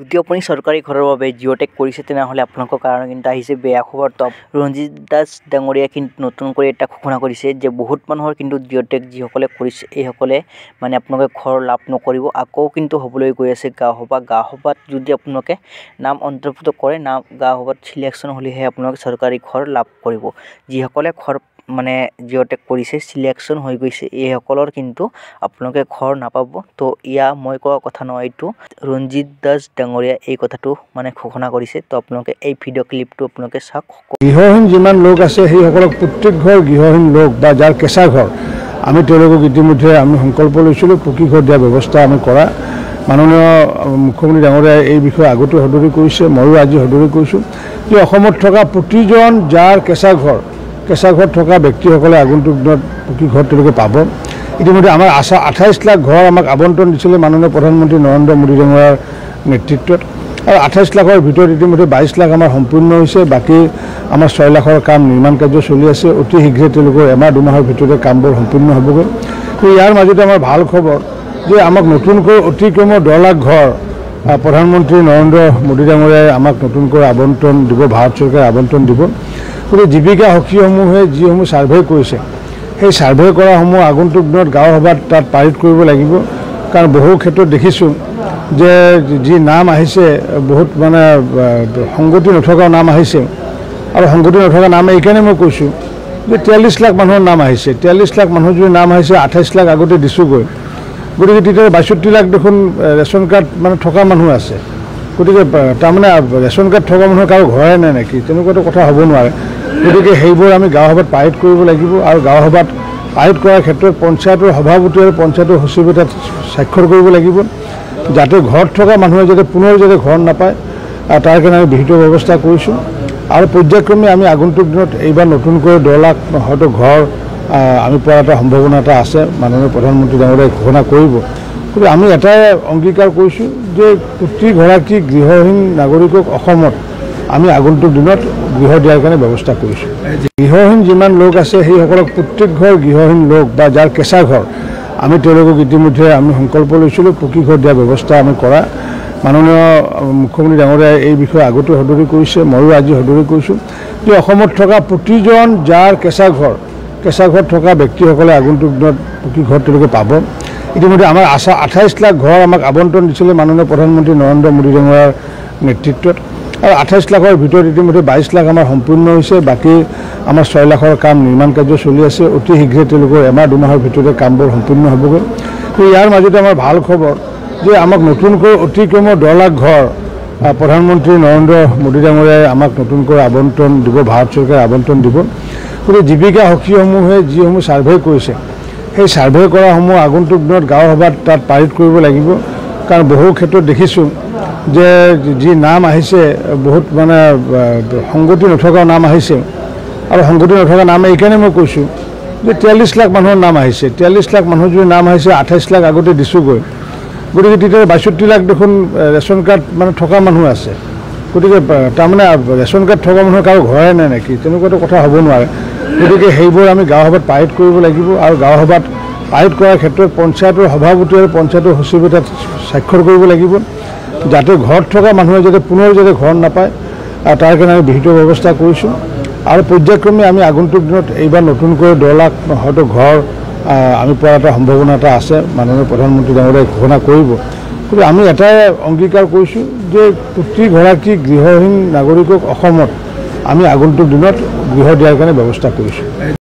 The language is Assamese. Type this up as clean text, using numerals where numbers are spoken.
যদি আপুনি চৰকাৰী ঘৰৰ বাবে জিঅ'টেক কৰিছে তেনেহ'লে আপোনালোকৰ কাৰণে কিন্তু আহিছে বেয়া খবৰ। টপ ৰঞ্জিত দাস ডাঙৰীয়া কিন্তু নতুন কৰি এটা ঘোষণা কৰিছে যে বহুত মানুহৰ কিন্তু জিঅ'টেক যিসকলে কৰিছে এইসকলে মানে আপোনালোকে ঘৰ লাভ নকৰিব। আকৌ কিন্তু হ'বলৈ গৈ আছে গাঁও সভাত যদি আপোনালোকে নাম অন্তৰ্ভুক্ত কৰে, গাঁও সভাত চিলেকশ্যন হ'লেহে আপোনালোকে চৰকাৰী ঘৰ লাভ কৰিব। যিসকলে ঘৰ মানে জিঅ'টেক কৰিছে চিলেকশ্যন হৈ গৈছে এইসকলৰ কিন্তু আপোনালোকে ঘৰ নাপাব। তো মই কোৱা কথা নহয়, এইটো ৰঞ্জিত দাস ডাঙৰীয়া এই কথাটো মানে ঘোষণা কৰিছে। তো আপোনালোকে এই ভিডিঅ' ক্লিপটো আপোনালোকে চাওক। গৃহহীন যিমান লোক আছে সেইসকলক প্ৰত্যেক ঘৰ গৃহহীন লোক বা যাৰ কেঁচা ঘৰ আমি তেওঁলোকক ইতিমধ্যে আমি সংকল্প লৈছিলোঁ পকী ঘৰ দিয়াৰ ব্যৱস্থা আমি কৰা। মাননীয় মুখ্যমন্ত্ৰী ডাঙৰীয়াই এই বিষয়ে আগতে সদৰি কৰিছে, ময়ো আজি সদৰি কৰিছোঁ যে অসমত থকা প্ৰতিজন যাৰ কেঁচা ঘৰ থকা ব্যক্তিসকলে আগন্তুক দিনত পকী ঘৰ তেওঁলোকে পাব। ইতিমধ্যে আমাৰ 28 লাখ ঘৰ আমাক আবণ্টন দিছিলে মাননীয় প্ৰধানমন্ত্ৰী নৰেন্দ্ৰ মোদী ডাঙৰীয়াৰ নেতৃত্বত, আৰু 28 লাখৰ ভিতৰত ইতিমধ্যে 22 লাখ আমাৰ সম্পূৰ্ণ হৈছে। বাকী আমাৰ 6 লাখৰ কাম নিৰ্মাণ কাৰ্য চলি আছে। অতি শীঘ্ৰে তেওঁলোকৰ এমাহ দুমাহৰ ভিতৰতে কামবোৰ সম্পূৰ্ণ হ'বগৈ। ইয়াৰ মাজতে আমাৰ ভাল খবৰ যে আমাক নতুনকৈ অতি কমেও 10 লাখ ঘৰ প্ৰধানমন্ত্ৰী নৰেন্দ্ৰ মোদী ডাঙৰীয়াই আমাক নতুনকৈ আবণ্টন দিব, ভাৰত চৰকাৰে আবণ্টন দিব। গতিকে জীৱিকা সখীসমূহে যিসমূহ ছাৰ্ভে কৰিছে সেই ছাৰ্ভে কৰাসমূহ আগন্তুক দিনত গাঁও সভাত তাত পাৰিত কৰিব লাগিব। কাৰণ বহু ক্ষেত্ৰত দেখিছোঁ যে যি নাম আহিছে বহুত মানে সংগতি নথকা নাম আহিছে, আৰু সংগতি নথকা নাম এইকাৰণে মই কৈছোঁ যে 43 লাখ মানুহৰ নাম আহিছে। 43 লাখ মানুহৰ যদি নাম আহিছে 28 লাখ আগতে দিছোঁগৈ, গতিকে তেতিয়া 62 লাখ দেখোন ৰেচন কাৰ্ড মানে থকা মানুহ আছে। গতিকে তাৰমানে ৰেচন কাৰ্ড থকা মানুহৰ কাৰো ঘৰে নাই নেকি, তেনেকুৱাটো কথা হ'ব নোৱাৰে। গতিকে সেইবোৰ আমি গাঁও সভাত পাৰিত কৰিব লাগিব, আৰু গাঁও সভাত পাৰিত কৰাৰ ক্ষেত্ৰত পঞ্চায়তৰ সভাপতি আৰু পঞ্চায়তৰ সচিবে তাত স্বাক্ষৰ কৰিব লাগিব, যাতে ঘৰত থকা মানুহে যাতে পুনৰ ঘৰ নাপায় তাৰ কাৰণে আমি বিহিত ব্যৱস্থা কৰিছোঁ। আৰু পৰ্যায়ক্ৰমে আমি আগন্তুক দিনত এইবাৰ নতুনকৈ 10 লাখ হয়তো ঘৰ আমি পোৱাৰ এটা সম্ভাৱনা এটা আছে। মাননীয় প্ৰধানমন্ত্ৰী ডাঙৰীয়াই ঘোষণা কৰিব। গতিকে আমি এটাই অংগীকাৰ কৰিছোঁ যে প্ৰতিগৰাকী গৃহহীন নাগৰিকক অসমত আমি আগন্তুক দিনত গৃহ দিয়াৰ কাৰণে ব্যৱস্থা কৰিছোঁ। গৃহহীন যিমান লোক আছে সেইসকলক প্ৰত্যেক ঘৰ গৃহহীন লোক বা যাৰ কেঁচা ঘৰ আমি তেওঁলোকক ইতিমধ্যে আমি সংকল্প লৈছিলোঁ পকী ঘৰ দিয়াৰ ব্যৱস্থা আমি কৰা। মাননীয় মুখ্যমন্ত্ৰী ডাঙৰীয়াই এই বিষয়ে আগতে সদৰি কৰিছে, ময়ো আজি সদৰি কৰিছোঁ যে অসমত থকা প্ৰতিজন যাৰ কেঁচা ঘৰ থকা ব্যক্তিসকলে আগন্তুক দিনত পকী ঘৰ তেওঁলোকে পাব। ইতিমধ্যে আমাৰ 28 লাখ ঘৰ আমাক আবণ্টন দিছিলে মাননীয় প্ৰধানমন্ত্ৰী নৰেন্দ্ৰ মোদী ডাঙৰীয়াৰ নেতৃত্বত, আৰু 28 লাখৰ ভিতৰত ইতিমধ্যে 22 লাখ আমাৰ সম্পূৰ্ণ হৈছে। বাকী আমাৰ 6 লাখৰ কাম নিৰ্মাণ কাৰ্য চলি আছে। অতি শীঘ্ৰে তেওঁলোকৰ এমাহ দুমাহৰ ভিতৰতে কামবোৰ সম্পূৰ্ণ হ'বগৈ। ইয়াৰ মাজতে আমাৰ ভাল খবৰ যে আমাক নতুনকৈ অতি কমেও 10 লাখ ঘৰ প্ৰধানমন্ত্ৰী নৰেন্দ্ৰ মোদী ডাঙৰীয়াই আমাক নতুনকৈ আবণ্টন দিব, ভাৰত চৰকাৰে আবণ্টন দিব। গতিকে জীৱিকা সখীসমূহে যিসমূহ ছাৰ্ভে কৰিছে সেই ছাৰ্ভে কৰাসমূহ আগন্তুক দিনত গাঁও সভাত তাত পাৰিত কৰিব লাগিব। কাৰণ বহু ক্ষেত্ৰত দেখিছোঁ যে যি নাম আহিছে বহুত মানে সংগতি নথকা নাম আহিছে, আৰু সংগতি নথকা নাম এইকাৰণে মই কৈছোঁ যে 43 লাখ মানুহৰ নাম আহিছে। 43 লাখ মানুহৰ যদি নাম আহিছে 28 লাখ আগতে দিছোঁগৈ, গতিকে তেতিয়া 62 লাখ দেখোন ৰেচন কাৰ্ড মানে থকা মানুহ আছে। গতিকে তাৰমানে ৰেচন কাৰ্ড থকা মানুহৰ কাৰো ঘৰে নাই নেকি, তেনেকুৱাটো কথা হ'ব নোৱাৰে। গতিকে সেইবোৰ আমি গাঁও সভাত পাৰিত কৰিব লাগিব, আৰু গাঁও সভাত পাৰিত কৰাৰ ক্ষেত্ৰত পঞ্চায়তৰ সভাপতি আৰু পঞ্চায়তৰ সচিবে তাত স্বাক্ষৰ কৰিব লাগিব, যাতে ঘৰত থকা মানুহে যাতে পুনৰ ঘৰ নাপায় তাৰ কাৰণে আমি বিহিত ব্যৱস্থা কৰিছোঁ। আৰু পৰ্যায়ক্ৰমে আমি আগন্তুক দিনত এইবাৰ নতুনকৈ 10 লাখ হয়তো ঘৰ আমি পোৱাৰ এটা সম্ভাৱনা এটা আছে। মাননীয় প্ৰধানমন্ত্ৰী ডাঙৰীয়াই ঘোষণা কৰিব। গতিকে আমি এটাই অংগীকাৰ কৰিছোঁ যে প্ৰতিগৰাকী গৃহহীন নাগৰিকক অসমত আমি আগন্তুক দিনত গৃহ দিয়াৰ কাৰণে ব্যৱস্থা কৰিছোঁ।